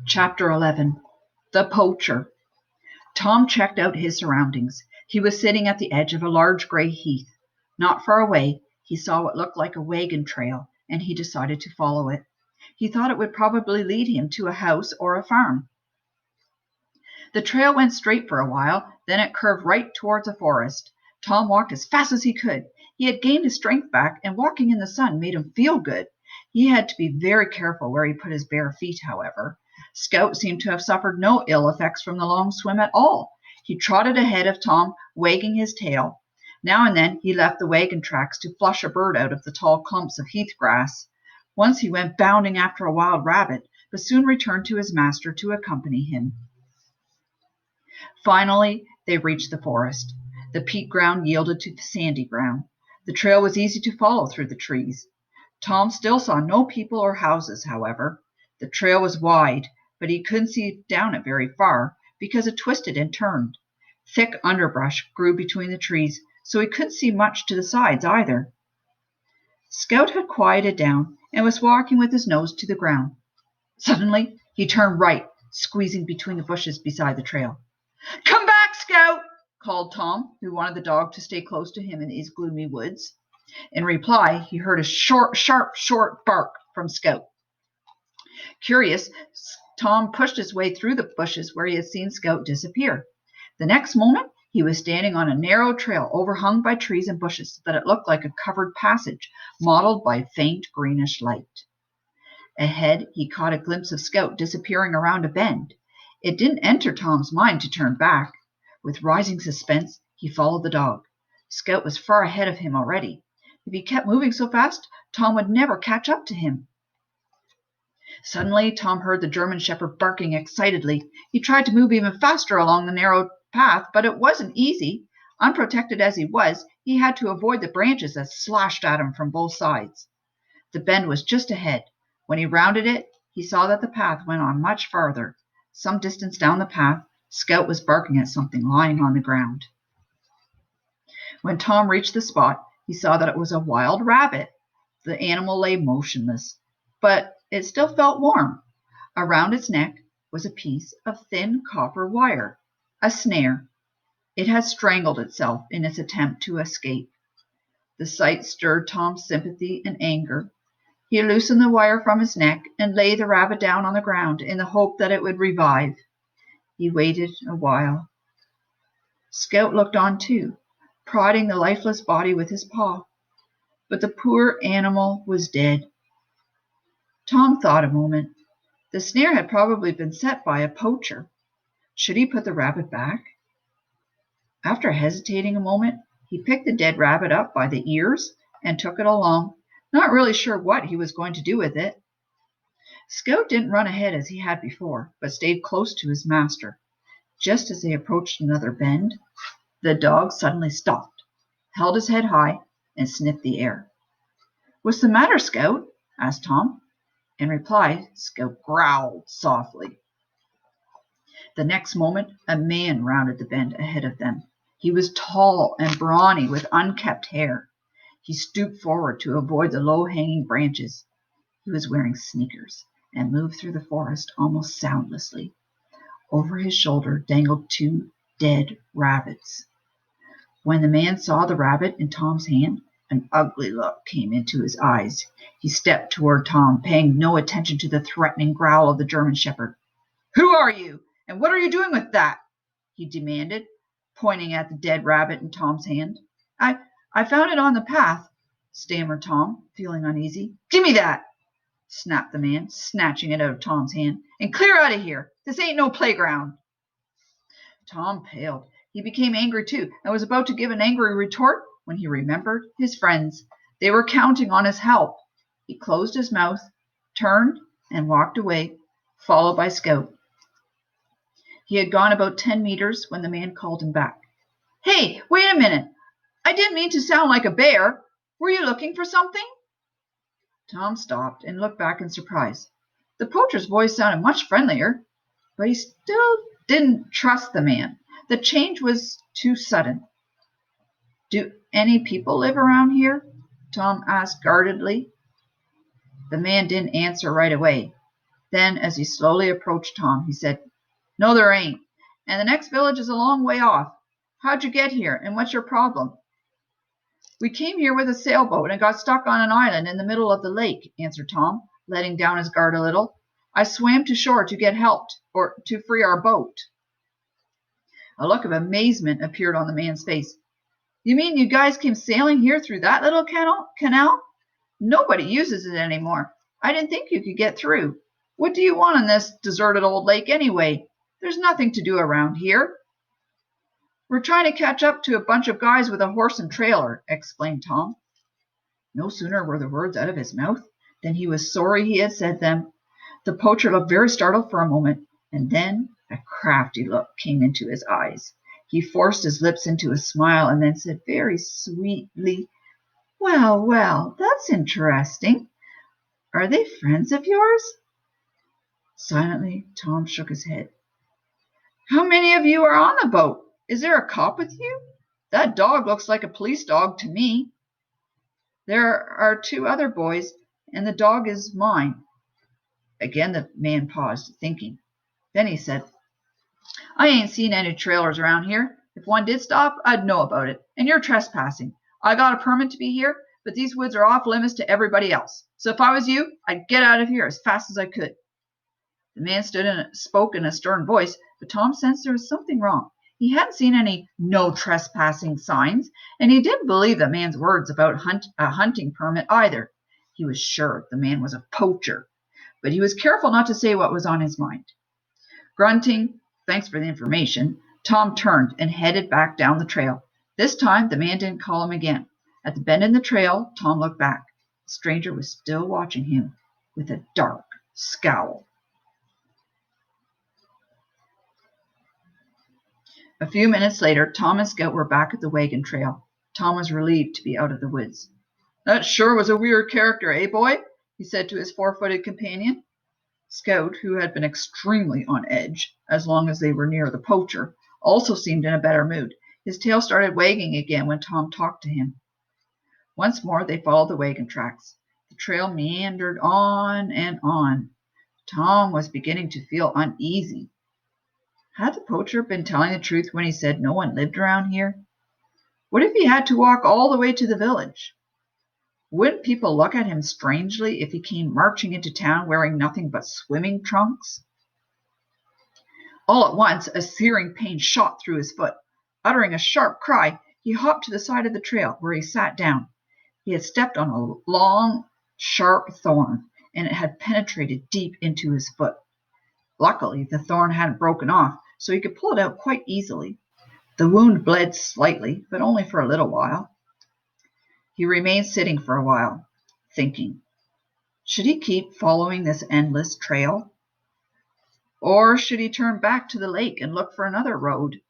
Chapter 11. The Poacher. Tom checked out his surroundings. He was sitting at the edge of a large gray heath. Not far away, he saw what looked like a wagon trail, and he decided to follow it. He thought it would probably lead him to a house or a farm. The trail went straight for a while, then it curved right towards a forest. Tom walked as fast as he could. He had gained his strength back, and walking in the sun made him feel good. He had to be very careful where he put his bare feet, however. Scout seemed to have suffered no ill effects from the long swim at all. He trotted ahead of Tom, wagging his tail. Now and then he left the wagon tracks to flush a bird out of the tall clumps of heath grass. Once he went bounding after a wild rabbit, but soon returned to his master to accompany him. Finally, they reached the forest. The peat ground yielded to the sandy ground. The trail was easy to follow through the trees. Tom still saw no people or houses, however. The trail was wide, but he couldn't see down it very far because it twisted and turned. Thick underbrush grew between the trees, so he couldn't see much to the sides either. Scout had quieted down and was walking with his nose to the ground. Suddenly, he turned right, squeezing between the bushes beside the trail. "Come back, Scout!" called Tom, who wanted the dog to stay close to him in these gloomy woods. In reply, he heard a sharp bark from Scout. Curious, Tom pushed his way through the bushes where he had seen Scout disappear. The next moment, he was standing on a narrow trail overhung by trees and bushes so that it looked like a covered passage, mottled by faint greenish light. Ahead, he caught a glimpse of Scout disappearing around a bend. It didn't enter Tom's mind to turn back. With rising suspense, he followed the dog. Scout was far ahead of him already. If he kept moving so fast, Tom would never catch up to him. Suddenly, Tom heard the German shepherd barking excitedly. He tried to move even faster along the narrow path, but it wasn't easy. Unprotected as he was, he had to avoid the branches that slashed at him from both sides. The bend was just ahead. When he rounded it, he saw that the path went on much farther. Some distance down the path, Scout was barking at something lying on the ground. When Tom reached the spot, he saw that it was a wild rabbit. The animal lay motionless, but it still felt warm. Around its neck was a piece of thin copper wire, a snare. It had strangled itself in its attempt to escape. The sight stirred Tom's sympathy and anger. He loosened the wire from his neck and laid the rabbit down on the ground in the hope that it would revive. He waited a while. Scout looked on too, prodding the lifeless body with his paw. But the poor animal was dead. Tom thought a moment. The snare had probably been set by a poacher. Should he put the rabbit back? After hesitating a moment, he picked the dead rabbit up by the ears and took it along, not really sure what he was going to do with it. Scout didn't run ahead as he had before, but stayed close to his master. Just as they approached another bend, the dog suddenly stopped, held his head high, and sniffed the air. "What's the matter, Scout?" asked Tom. In reply, Scout growled softly. The next moment, a man rounded the bend ahead of them. He was tall and brawny with unkempt hair. He stooped forward to avoid the low-hanging branches. He was wearing sneakers and moved through the forest almost soundlessly. Over his shoulder dangled 2 dead rabbits. When the man saw the rabbit in Tom's hand, an ugly look came into his eyes. He stepped toward Tom, paying no attention to the threatening growl of the German shepherd. "Who are you, and what are you doing with that?" he demanded, pointing at the dead rabbit in Tom's hand. I found it on the path," stammered Tom, feeling uneasy. "Give me that," snapped the man, snatching it out of Tom's hand. "And clear out of here. This ain't no playground." Tom paled. He became angry too, and was about to give an angry retort when he remembered his friends. They were counting on his help. He closed his mouth, turned, and walked away, followed by Scout. He had gone about 10 meters when the man called him back. "Hey, wait a minute. I didn't mean to sound like a bear. Were you looking for something?" Tom stopped and looked back in surprise. The poacher's voice sounded much friendlier, but he still didn't trust the man. The change was too sudden. "Do any people live around here?" Tom asked guardedly. The man didn't answer right away. Then, as he slowly approached Tom, he said, "No, there ain't. And the next village is a long way off. How'd you get here, and what's your problem?" "We came here with a sailboat and got stuck on an island in the middle of the lake," answered Tom, letting down his guard a little. "I swam to shore to get help or to free our boat." A look of amazement appeared on the man's face. "You mean you guys came sailing here through that little canal? Nobody uses it anymore. I didn't think you could get through. What do you want on this deserted old lake anyway? There's nothing to do around here." "We're trying to catch up to a bunch of guys with a horse and trailer," explained Tom. No sooner were the words out of his mouth than he was sorry he had said them. The poacher looked very startled for a moment, and then a crafty look came into his eyes. He forced his lips into a smile and then said very sweetly, "Well, well, that's interesting. Are they friends of yours?" Silently, Tom shook his head. "How many of you are on the boat? Is there a cop with you? That dog looks like a police dog to me." "There are 2 other boys, and the dog is mine." Again the man paused, thinking. Then he said, "I ain't seen any trailers around here. If one did stop, I'd know about it. And you're trespassing. I got a permit to be here, but these woods are off limits to everybody else. So if I was you, I'd get out of here as fast as I could." The man spoke in a stern voice, but Tom sensed there was something wrong. He hadn't seen any "no trespassing" signs, and he didn't believe the man's words about a hunting permit either. He was sure the man was a poacher, but he was careful not to say what was on his mind. Grunting, "Thanks for the information," Tom turned and headed back down the trail. This time the man didn't call him again. At the bend in the trail, Tom looked back. The stranger was still watching him with a dark scowl. A few minutes later, Tom and Scout were back at the wagon trail. Tom was relieved to be out of the woods. "That sure was a weird character, eh, boy?" he said to his 4-footed companion. Scout, who had been extremely on edge as long as they were near the poacher, also seemed in a better mood. His tail started wagging again when Tom talked to him. Once more they followed the wagon tracks. The trail meandered on and on. Tom was beginning to feel uneasy. Had the poacher been telling the truth when he said no one lived around here? What if he had to walk all the way to the village? Wouldn't people look at him strangely if he came marching into town wearing nothing but swimming trunks? All at once, a searing pain shot through his foot. Uttering a sharp cry, he hopped to the side of the trail, where he sat down. He had stepped on a long, sharp thorn, and it had penetrated deep into his foot. Luckily, the thorn hadn't broken off, so he could pull it out quite easily. The wound bled slightly, but only for a little while. He remained sitting for a while, thinking. Should he keep following this endless trail? Or should he turn back to the lake and look for another road?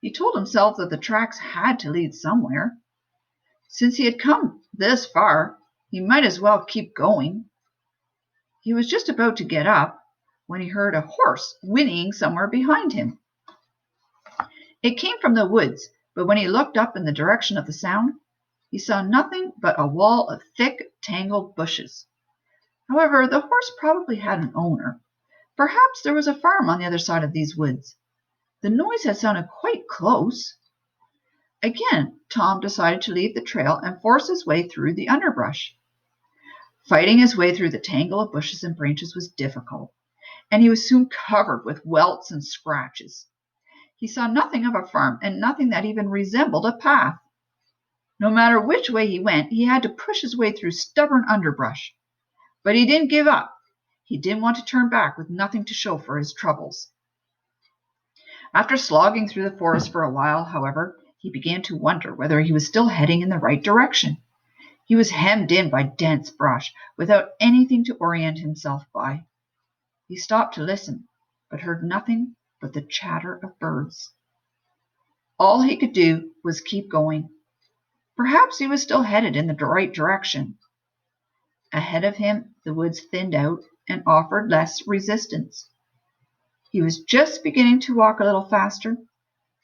He told himself that the tracks had to lead somewhere. Since he had come this far, he might as well keep going. He was just about to get up when he heard a horse whinnying somewhere behind him. It came from the woods, but when he looked up in the direction of the sound, he saw nothing but a wall of thick, tangled bushes. However, the horse probably had an owner. Perhaps there was a farm on the other side of these woods. The noise had sounded quite close. Again, Tom decided to leave the trail and force his way through the underbrush. Fighting his way through the tangle of bushes and branches was difficult, and he was soon covered with welts and scratches. He saw nothing of a farm and nothing that even resembled a path. No matter which way he went, he had to push his way through stubborn underbrush. But he didn't give up. He didn't want to turn back with nothing to show for his troubles. After slogging through the forest for a while, however, he began to wonder whether he was still heading in the right direction. He was hemmed in by dense brush, without anything to orient himself by. He stopped to listen, but heard nothing but the chatter of birds. All he could do was keep going. Perhaps he was still headed in the right direction. Ahead of him, the woods thinned out and offered less resistance. He was just beginning to walk a little faster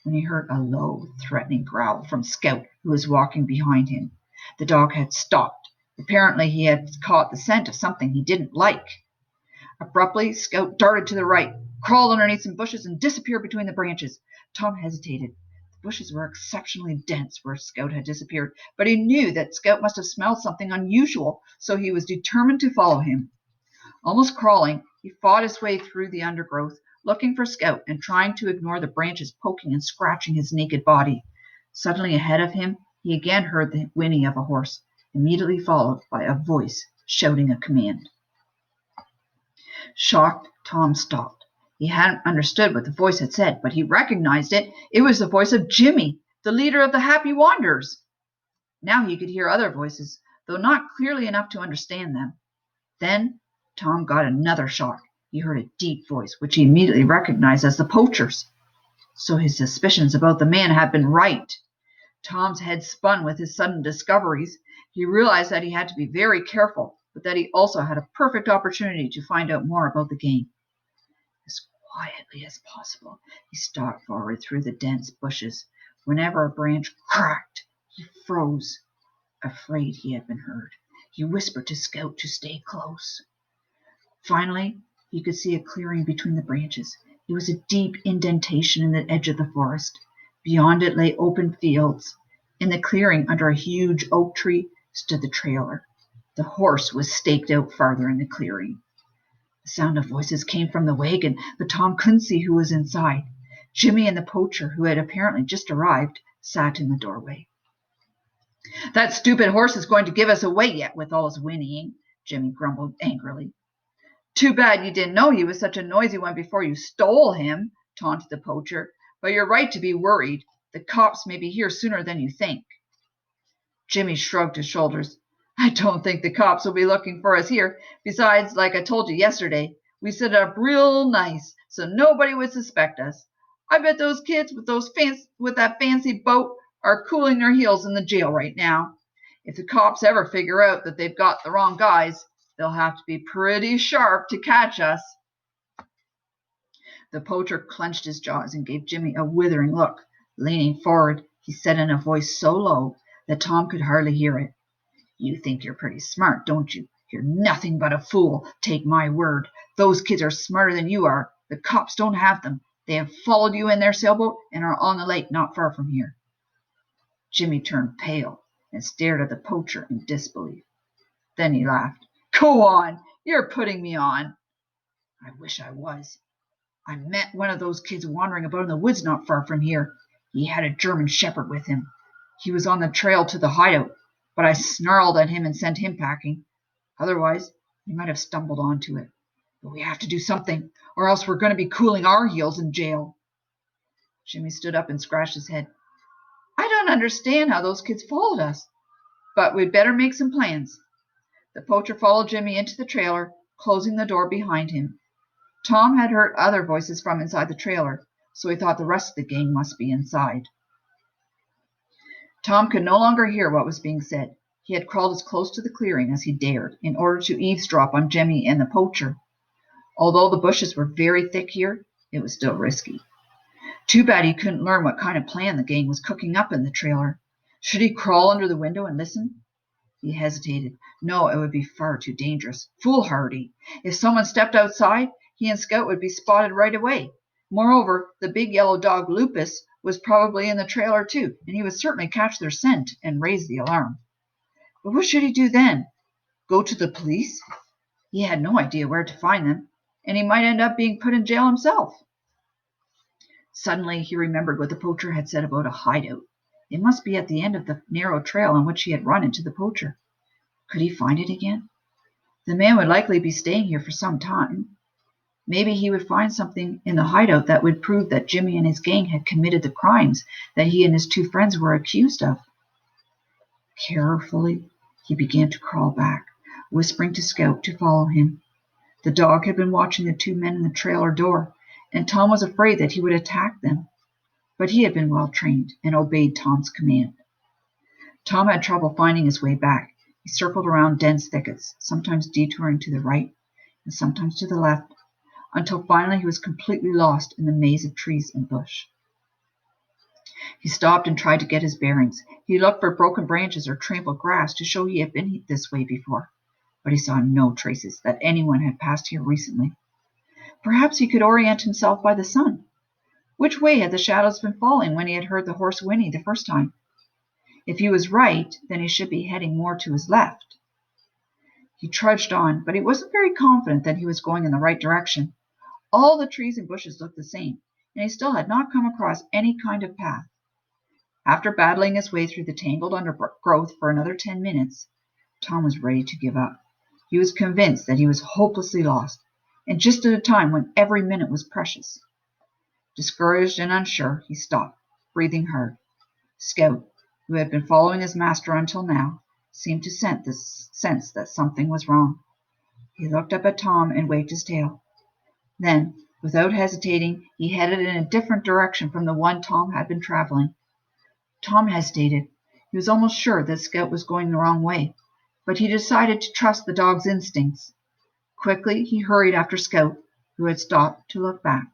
when he heard a low, threatening growl from Scout, who was walking behind him. The dog had stopped. Apparently, he had caught the scent of something he didn't like. Abruptly, Scout darted to the right, crawled underneath some bushes, and disappeared between the branches. Tom hesitated. The bushes were exceptionally dense where Scout had disappeared, but he knew that Scout must have smelled something unusual, so he was determined to follow him. Almost crawling, he fought his way through the undergrowth, looking for Scout and trying to ignore the branches poking and scratching his naked body. Suddenly ahead of him, he again heard the whinny of a horse, immediately followed by a voice shouting a command. Shocked, Tom stopped. He hadn't understood what the voice had said, but he recognized it. It was the voice of Jimmy, the leader of the Happy Wanderers. Now he could hear other voices, though not clearly enough to understand them. Then Tom got another shock. He heard a deep voice, which he immediately recognized as the poacher's. So his suspicions about the man had been right. Tom's head spun with his sudden discoveries. He realized that he had to be very careful, but that he also had a perfect opportunity to find out more about the game. As quietly as possible, he stalked forward through the dense bushes. Whenever a branch cracked, he froze, afraid he had been heard. He whispered to Scout to stay close. Finally, he could see a clearing between the branches. It was a deep indentation in the edge of the forest. Beyond it lay open fields. In the clearing, under a huge oak tree, stood the trailer. The horse was staked out farther in the clearing. The sound of voices came from the wagon, but Tom couldn't see who was inside. Jimmy and the poacher, who had apparently just arrived, sat in the doorway. "That stupid horse is going to give us away yet with all his whinnying," Jimmy grumbled angrily. "Too bad you didn't know he was such a noisy one before you stole him," taunted the poacher. "But you're right to be worried. The cops may be here sooner than you think." Jimmy shrugged his shoulders. "I don't think the cops will be looking for us here. Besides, like I told you yesterday, we set it up real nice so nobody would suspect us. I bet those kids with that fancy boat are cooling their heels in the jail right now. If the cops ever figure out that they've got the wrong guys, they'll have to be pretty sharp to catch us." The poacher clenched his jaws and gave Jimmy a withering look. Leaning forward, he said in a voice so low that Tom could hardly hear it, "You think you're pretty smart, don't you? You're nothing but a fool, take my word. Those kids are smarter than you are. The cops don't have them. They have followed you in their sailboat and are on the lake not far from here." Jimmy turned pale and stared at the poacher in disbelief. Then he laughed. "Go on, you're putting me on." "I wish I was. I met one of those kids wandering about in the woods not far from here. He had a German shepherd with him. He was on the trail to the hideout, but I snarled at him and sent him packing. Otherwise, he might have stumbled onto it. But we have to do something, or else we're going to be cooling our heels in jail." Jimmy stood up and scratched his head. "I don't understand how those kids followed us, but we'd better make some plans." The poacher followed Jimmy into the trailer, closing the door behind him. Tom had heard other voices from inside the trailer, so he thought the rest of the gang must be inside. Tom could no longer hear what was being said. He had crawled as close to the clearing as he dared in order to eavesdrop on Jimmy and the poacher. Although the bushes were very thick here, it was still risky. Too bad he couldn't learn what kind of plan the gang was cooking up in the trailer. Should he crawl under the window and listen? He hesitated. No, it would be far too dangerous, foolhardy. If someone stepped outside, he and Scout would be spotted right away. Moreover, the big yellow dog Lupus was probably in the trailer too, and he would certainly catch their scent and raise the alarm. But what should he do then? Go to the police? He had no idea where to find them, and he might end up being put in jail himself. Suddenly he remembered what the poacher had said about a hideout. It must be at the end of the narrow trail on which he had run into the poacher. Could he find it again? The man would likely be staying here for some time. Maybe he would find something in the hideout that would prove that Jimmy and his gang had committed the crimes that he and his two friends were accused of. Carefully, he began to crawl back, whispering to Scout to follow him. The dog had been watching the two men in the trailer door, and Tom was afraid that he would attack them. But he had been well trained and obeyed Tom's command. Tom had trouble finding his way back. He circled around dense thickets, sometimes detouring to the right and sometimes to the left, until finally he was completely lost in the maze of trees and bush. He stopped and tried to get his bearings. He looked for broken branches or trampled grass to show he had been this way before. but he saw no traces that anyone had passed here recently. Perhaps he could orient himself by the sun. Which way had the shadows been falling when he had heard the horse whinny the first time? If he was right, then he should be heading more to his left. He trudged on, but he wasn't very confident that he was going in the right direction. All the trees and bushes looked the same, and he still had not come across any kind of path. After battling his way through the tangled undergrowth for another 10 minutes, Tom was ready to give up. He was convinced that he was hopelessly lost, and just at a time when every minute was precious. Discouraged and unsure, he stopped, breathing hard. Scout, who had been following his master until now, seemed to sense that something was wrong. He looked up at Tom and waved his tail. Then, without hesitating, he headed in a different direction from the one Tom had been traveling. Tom hesitated. He was almost sure that Scout was going the wrong way, but he decided to trust the dog's instincts. Quickly, he hurried after Scout, who had stopped to look back.